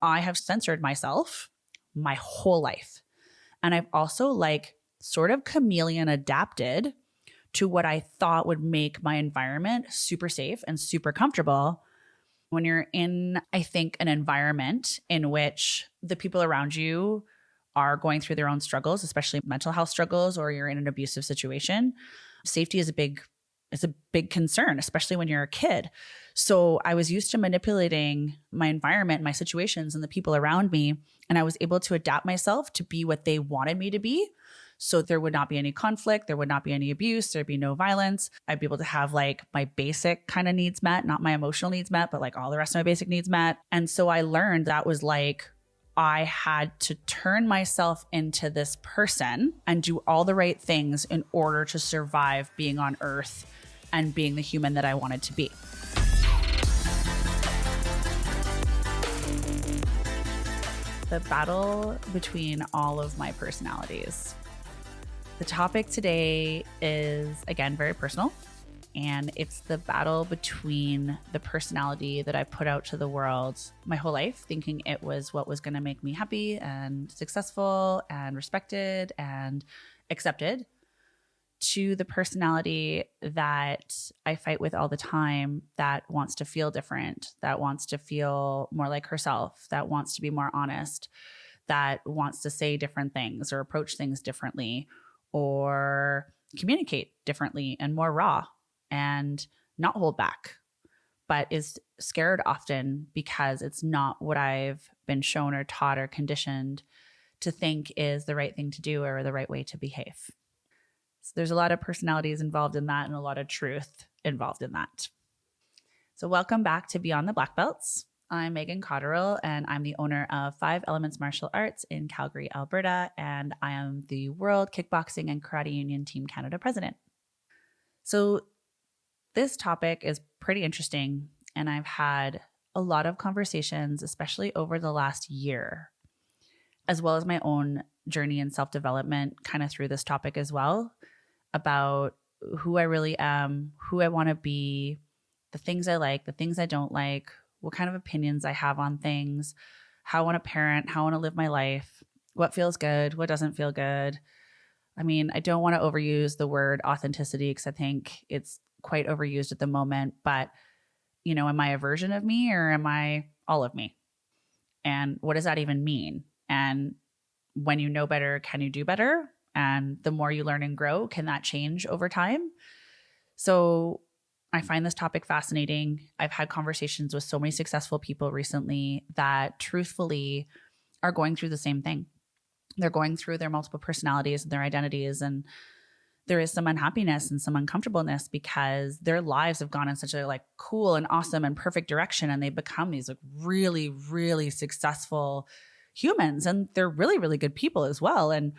I have censored myself my whole life. And I've also sort of chameleon adapted to what I thought would make my environment super safe and super comfortable. When you're in, I think, an environment in which the people around you are going through their own struggles, especially mental health struggles, or you're in an abusive situation, safety is a big concern, especially when you're a kid. So I was used to manipulating my environment, my situations, and the people around me. And I was able to adapt myself to be what they wanted me to be. So there would not be any conflict. There would not be any abuse. There'd be no violence. I'd be able to have my basic kind of needs met, not my emotional needs met, but all the rest of my basic needs met. And so I learned that was I had to turn myself into this person and do all the right things in order to survive being on earth and being the human that I wanted to be. The battle between all of my personalities. The topic today is, again, very personal, and it's the battle between the personality that I put out to the world my whole life, thinking it was what was going to make me happy and successful and respected and accepted, to the personality that I fight with all the time, that wants to feel different, that wants to feel more like herself, that wants to be more honest, that wants to say different things or approach things differently or communicate differently and more raw and not hold back, but is scared often because it's not what I've been shown or taught or conditioned to think is the right thing to do or the right way to behave. So there's a lot of personalities involved in that and a lot of truth involved in that. So welcome back to Beyond the Black Belts. I'm Megan Cotterill, and I'm the owner of 5 Elements Martial Arts in Calgary, Alberta, and I am the World Kickboxing and Karate Union Team Canada president. So this topic is pretty interesting, and I've had a lot of conversations, especially over the last year, as well as my own journey in self-development kind of through this topic as well, about who I really am, who I want to be, the things I like, the things I don't like, what kind of opinions I have on things, how I want to parent, how I want to live my life, what feels good, what doesn't feel good. I mean, I don't want to overuse the word authenticity because I think it's quite overused at the moment, but am I a version of me or am I all of me? And what does that even mean? And when you know better, can you do better? And the more you learn and grow, can that change over time? So I find this topic fascinating. I've had conversations with so many successful people recently that truthfully are going through the same thing. They're going through their multiple personalities and their identities, and there is some unhappiness and some uncomfortableness because their lives have gone in such a cool and awesome and perfect direction, and they become these really, really successful humans, and they're really, really good people as well. And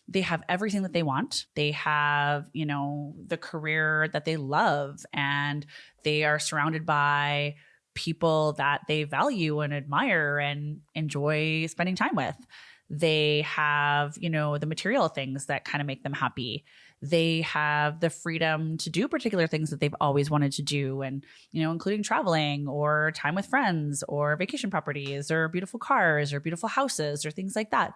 they have everything that they want. They have, the career that they love, and they are surrounded by people that they value and admire and enjoy spending time with. They have, the material things that kind of make them happy. They have the freedom to do particular things that they've always wanted to do, and, including traveling or time with friends or vacation properties or beautiful cars or beautiful houses or things like that.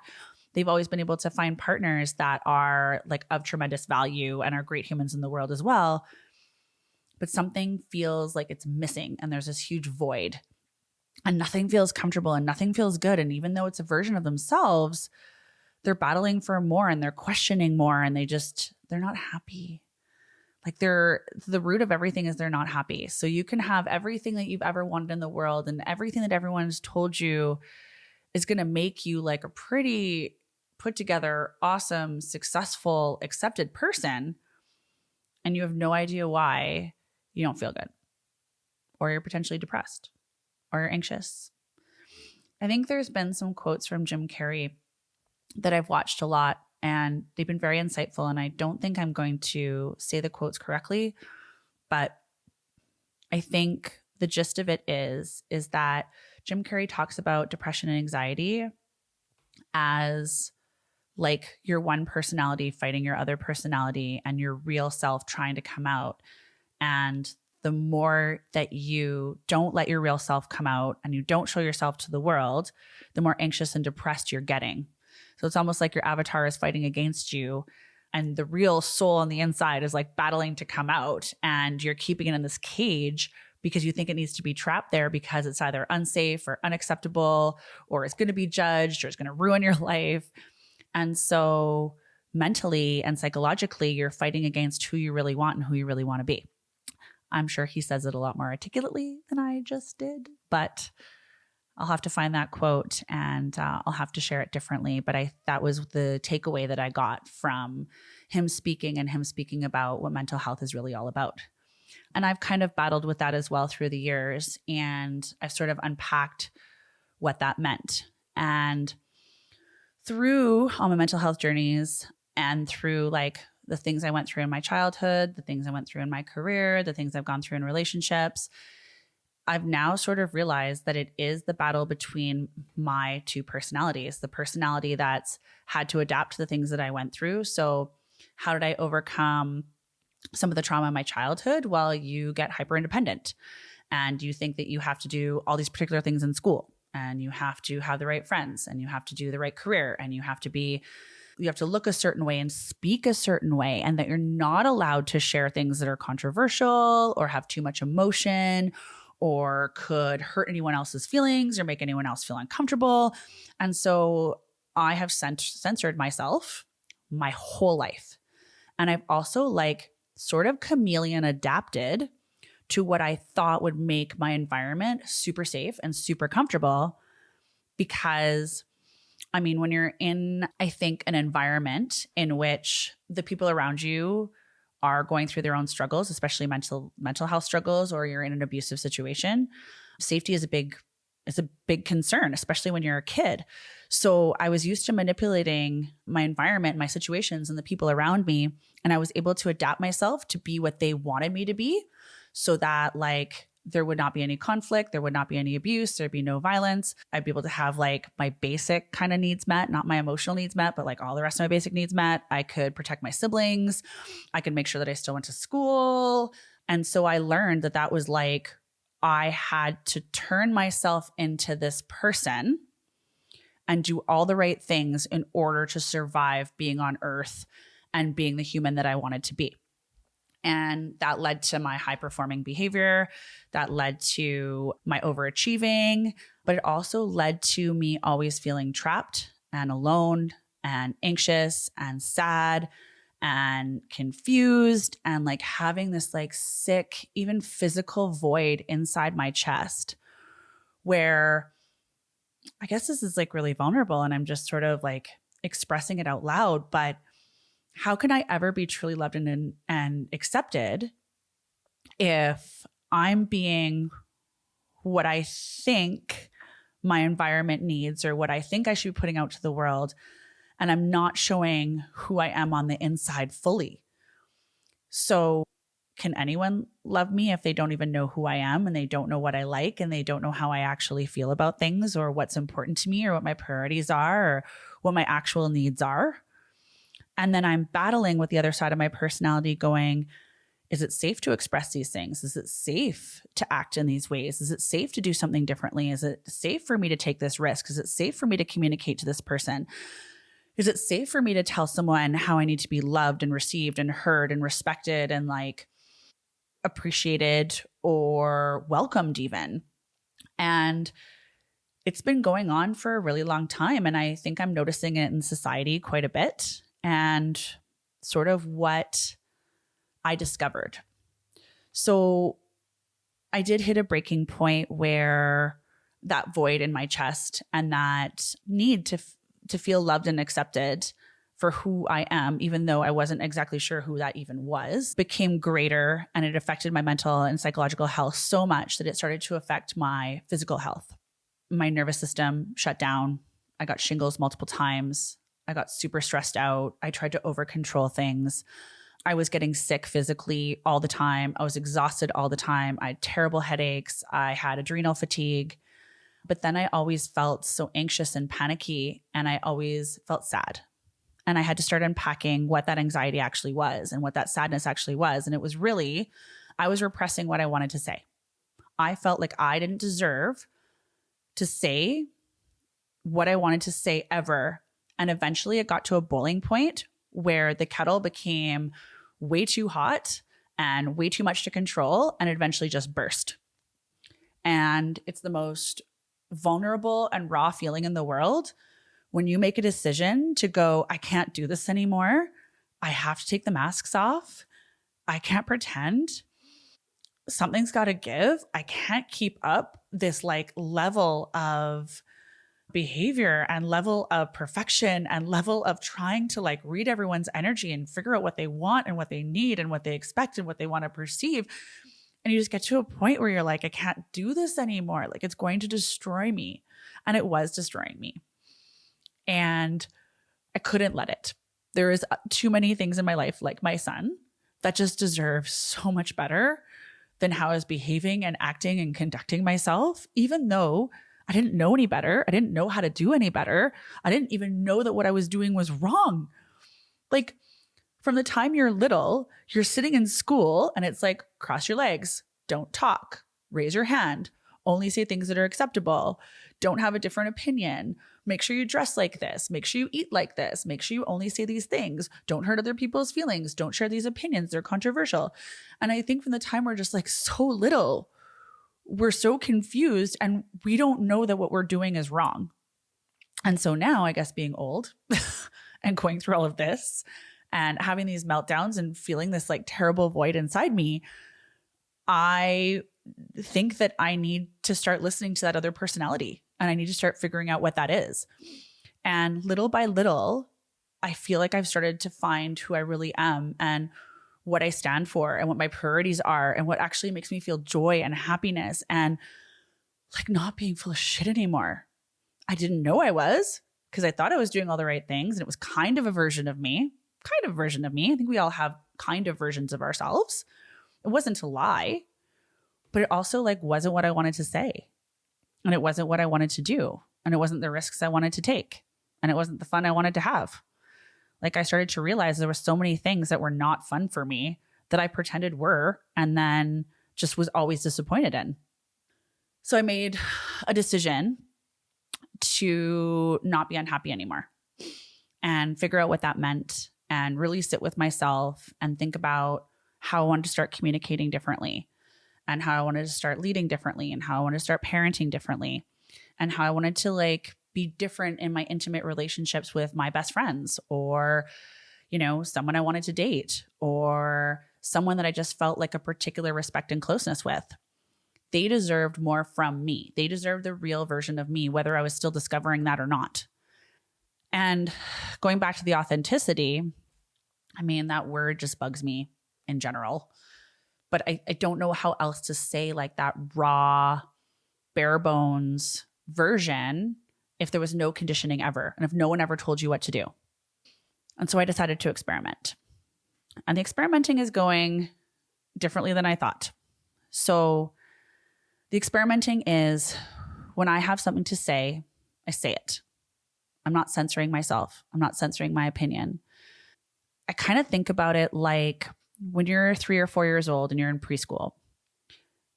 They've always been able to find partners that are of tremendous value and are great humans in the world as well. But something feels like it's missing, and there's this huge void, and nothing feels comfortable and nothing feels good. And even though it's a version of themselves, they're battling for more and they're questioning more, and they're not happy. The root of everything is they're not happy. So you can have everything that you've ever wanted in the world and everything that everyone's told you is going to make you a pretty put together, awesome, successful, accepted person, and you have no idea why you don't feel good, or you're potentially depressed, or you're anxious. I think there's been some quotes from Jim Carrey that I've watched a lot, and they've been very insightful, and I don't think I'm going to say the quotes correctly, but I think the gist of it is that Jim Carrey talks about depression and anxiety as your one personality fighting your other personality and your real self trying to come out. And the more that you don't let your real self come out and you don't show yourself to the world, the more anxious and depressed you're getting. So it's almost like your avatar is fighting against you, and the real soul on the inside is like battling to come out, and you're keeping it in this cage because you think it needs to be trapped there because it's either unsafe or unacceptable, or it's going to be judged, or it's going to ruin your life. And so mentally and psychologically, you're fighting against who you really want and who you really want to be. I'm sure he says it a lot more articulately than I just did, but I'll have to find that quote and I'll have to share it differently. But that was the takeaway that I got from him speaking, and him speaking about what mental health is really all about. And I've kind of battled with that as well through the years, and I've sort of unpacked what that meant. And through all my mental health journeys and through like the things I went through in my childhood, the things I went through in my career, the things I've gone through in relationships, I've now sort of realized that it is the battle between my two personalities, the personality that's had to adapt to the things that I went through. So how did I overcome some of the trauma in my childhood? Well, you get hyper independent and you think that you have to do all these particular things in school, and you have to have the right friends, and you have to do the right career, and you have to look a certain way and speak a certain way, and that you're not allowed to share things that are controversial or have too much emotion or could hurt anyone else's feelings or make anyone else feel uncomfortable. And so I have censored myself my whole life. And I've also like sort of chameleon adapted to what I thought would make my environment super safe and super comfortable. Because I mean, when you're in, I think, an environment in which the people around you are going through their own struggles, especially mental health struggles, or you're in an abusive situation, safety is a big concern, especially when you're a kid. So I was used to manipulating my environment, my situations, and the people around me. And I was able to adapt myself to be what they wanted me to be, so that like there would not be any conflict, there would not be any abuse, there'd be no violence. I'd be able to have like my basic kind of needs met, not my emotional needs met, but like all the rest of my basic needs met. I could protect my siblings. I could make sure that I still went to school. And so I learned that was like, I had to turn myself into this person and do all the right things in order to survive being on earth and being the human that I wanted to be. And that led to my high performing behavior. That led to my overachieving, but it also led to me always feeling trapped and alone and anxious and sad and confused, and like having this like sick, even physical void inside my chest, where I guess this is like really vulnerable and I'm just sort of like expressing it out loud, but how can I ever be truly loved and accepted if I'm being what I think my environment needs, or what I think I should be putting out to the world, and I'm not showing who I am on the inside fully? So can anyone love me if they don't even know who I am, and they don't know what I like, and they don't know how I actually feel about things, or what's important to me, or what my priorities are, or what my actual needs are? And then I'm battling with the other side of my personality going, is it safe to express these things? Is it safe to act in these ways? Is it safe to do something differently? Is it safe for me to take this risk? Is it safe for me to communicate to this person? Is it safe for me to tell someone how I need to be loved and received and heard and respected and like appreciated or welcomed even? And it's been going on for a really long time. And I think I'm noticing it in society quite a bit. And sort of what I discovered. So I did hit a breaking point where that void in my chest and that need to feel loved and accepted for who I am, even though I wasn't exactly sure who that even was, became greater. And it affected my mental and psychological health so much that it started to affect my physical health. My nervous system shut down. I got shingles multiple times. I got super stressed out. I tried to over control things. I was getting sick physically all the time. I was exhausted all the time. I had terrible headaches. I had adrenal fatigue. But then I always felt so anxious and panicky, and I always felt sad. And I had to start unpacking what that anxiety actually was and what that sadness actually was. And it was really I was repressing what I wanted to say. I felt like I didn't deserve to say what I wanted to say ever. And eventually it got to a boiling point where the kettle became way too hot and way too much to control, and it eventually just burst. And it's the most vulnerable and raw feeling in the world when you make a decision to go, I can't do this anymore. I have to take the masks off. I can't pretend. Something's got to give. I can't keep up this like level of behavior and level of perfection and level of trying to like read everyone's energy and figure out what they want and what they need and what they expect and what they want to perceive. And you just get to a point where you're like, I can't do this anymore. Like it's going to destroy me. And it was destroying me. And I couldn't let it. There is too many things in my life, like my son, that just deserve so much better than how I was behaving and acting and conducting myself, even though I didn't know any better. I didn't know how to do any better. I didn't even know that what I was doing was wrong. Like from the time you're little, you're sitting in school and it's like, cross your legs, don't talk, raise your hand, only say things that are acceptable, don't have a different opinion, make sure you dress like this, make sure you eat like this, make sure you only say these things, don't hurt other people's feelings, don't share these opinions, they're controversial. And I think from the time we're just like so little, we're so confused and we don't know that what we're doing is wrong. And so now, I guess being old and going through all of this and having these meltdowns and feeling this like terrible void inside me, I think that I need to start listening to that other personality and I need to start figuring out what that is. And little by little, I feel like I've started to find who I really am and what I stand for and what my priorities are and what actually makes me feel joy and happiness and like not being full of shit anymore. I didn't know I was because I thought I was doing all the right things and it was kind of a version of me. I think we all have kind of versions of ourselves. It wasn't a lie, but it also like wasn't what I wanted to say. And it wasn't what I wanted to do. And it wasn't the risks I wanted to take. And it wasn't the fun I wanted to have. Like I started to realize there were so many things that were not fun for me that I pretended were, and then just was always disappointed in. So I made a decision to not be unhappy anymore and figure out what that meant and really sit with myself and think about how I wanted to start communicating differently and how I wanted to start leading differently and how I wanted to start parenting differently and how I wanted to like be different in my intimate relationships with my best friends or, you know, someone I wanted to date or someone that I just felt like a particular respect and closeness with. They deserved more from me. They deserved the real version of me, whether I was still discovering that or not. And going back to the authenticity, I mean, that word just bugs me in general. But I don't know how else to say like that raw, bare bones version if there was no conditioning ever and if no one ever told you what to do. And so I decided to experiment. And the experimenting is going differently than I thought. So the experimenting is when I have something to say, I say it. I'm not censoring myself. I'm not censoring my opinion. I kind of think about it like when you're 3 or 4 years old and you're in preschool,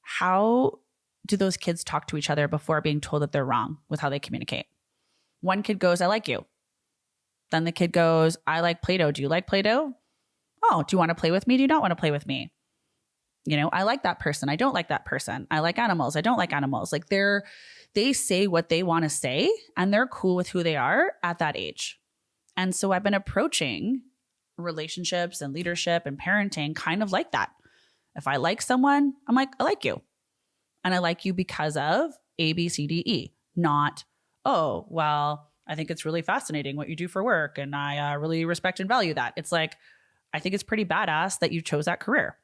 how do those kids talk to each other before being told that they're wrong with how they communicate? One kid goes, I like you. Then the kid goes, I like Play-Doh. Do you like Play-Doh? Oh, do you want to play with me? Do you not want to play with me? You know, I like that person. I don't like that person. I like animals. I don't like animals. Like they say what they want to say and they're cool with who they are at that age. And so I've been approaching relationships and leadership and parenting kind of like that. If I like someone, I'm like, I like you. And I like you because of A, B, C, D, E. Not, oh, well, I think it's really fascinating what you do for work and I really respect and value that. It's like, I think it's pretty badass that you chose that career.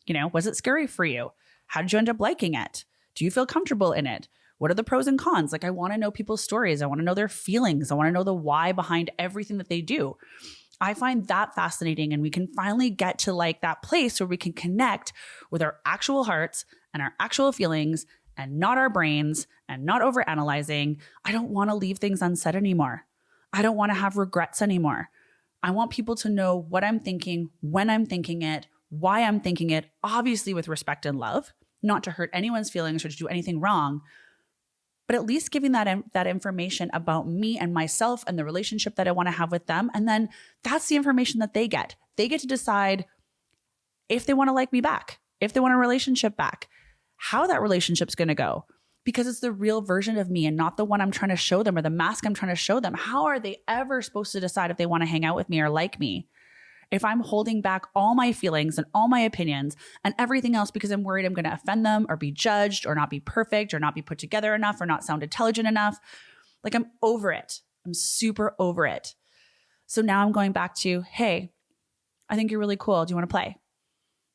You know, was it scary for you? How did you end up liking it? Do you feel comfortable in it? What are the pros and cons? Like, I want to know people's stories. I want to know their feelings. I want to know the why behind everything that they do. I find that fascinating. And we can finally get to like that place where we can connect with our actual hearts and our actual feelings and not our brains and not over analyzing. I don't want to leave things unsaid anymore. I don't want to have regrets anymore. I want people to know what I'm thinking, when I'm thinking it, why I'm thinking it, obviously with respect and love, not to hurt anyone's feelings or to do anything wrong, but at least giving that information about me and myself and the relationship that I want to have with them. And then that's the information that they get. They get to decide if they want to like me back, if they want a relationship back, how that relationship's going to go, because it's the real version of me and not the one I'm trying to show them or the mask I'm trying to show them. How are they ever supposed to decide if they want to hang out with me or like me if I'm holding back all my feelings and all my opinions and everything else because I'm worried I'm going to offend them or be judged or not be perfect or not be put together enough or not sound intelligent enough? Like, I'm over it. I'm super over it. So now I'm going back to, hey, I think you're really cool. Do you want to play?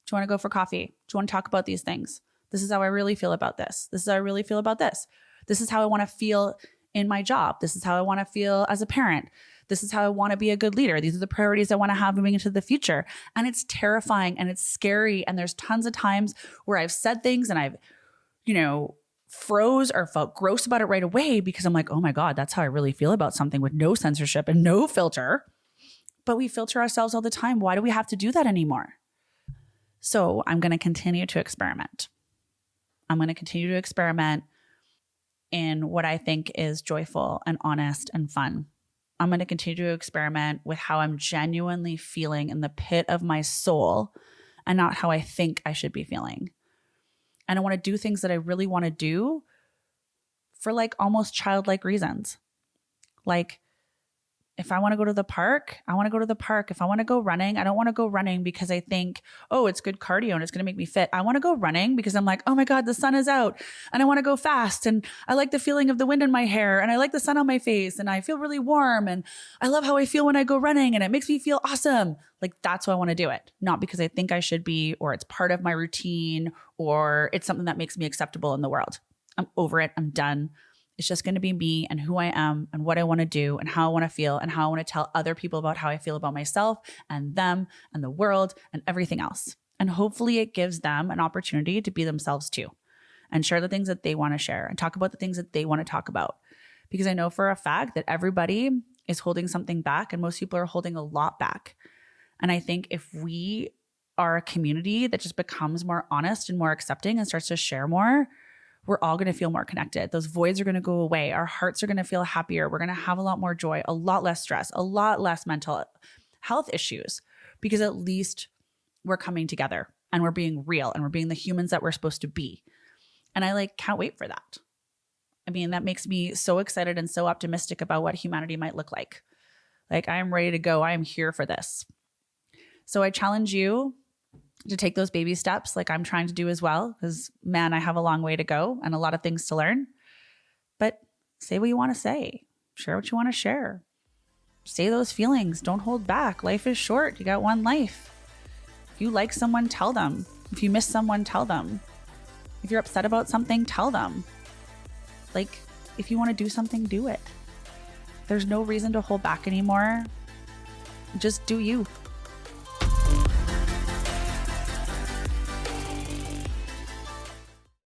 Do you want to go for coffee? Do you want to talk about these things? This is how I really feel about this. This is how I really feel about this. This is how I want to feel in my job. This is how I want to feel as a parent. This is how I want to be a good leader. These are the priorities I want to have moving into the future. And it's terrifying and it's scary. And there's tons of times where I've said things and I've, froze or felt gross about it right away because I'm like, oh my God, that's how I really feel about something, with no censorship and no filter. But we filter ourselves all the time. Why do we have to do that anymore? So I'm going to continue to experiment. I'm going to continue to experiment in what I think is joyful and honest and fun. I'm going to continue to experiment with how I'm genuinely feeling in the pit of my soul and not how I think I should be feeling. And I want to do things that I really want to do for like almost childlike reasons. Like, if I want to go to the park, I want to go to the park. If I want to go running, I don't want to go running because I think, oh, it's good cardio and it's going to make me fit. I want to go running because I'm like, oh my God, the sun is out and I want to go fast. And I like the feeling of the wind in my hair and I like the sun on my face and I feel really warm. And I love how I feel when I go running and it makes me feel awesome. Like, that's why I want to do it. Not because I think I should be, or it's part of my routine, or it's something that makes me acceptable in the world. I'm over it. I'm done. It's just going to be me and who I am and what I want to do and how I want to feel and how I want to tell other people about how I feel about myself and them and the world and everything else. And hopefully it gives them an opportunity to be themselves too and share the things that they want to share and talk about the things that they want to talk about. Because I know for a fact that everybody is holding something back and most people are holding a lot back. And I think if we are a community that just becomes more honest and more accepting and starts to share more, we're all going to feel more connected. Those voids are going to go away. Our hearts are going to feel happier. We're going to have a lot more joy, a lot less stress, a lot less mental health issues, because at least we're coming together and we're being real and we're being the humans that we're supposed to be. And I can't wait for that. I mean, that makes me so excited and so optimistic about what humanity might look like. Like, I am ready to go. I am here for this. So I challenge you to take those baby steps like I'm trying to do as well, because man, I have a long way to go and a lot of things to learn. But say what you want to say. Share what you want to share. Say those feelings. Don't hold back. Life is short. You got one life. If you like someone, tell them. If you miss someone, tell them. If you're upset about something, tell them. Like, if you want to do something, do it. There's no reason to hold back anymore. Just do you.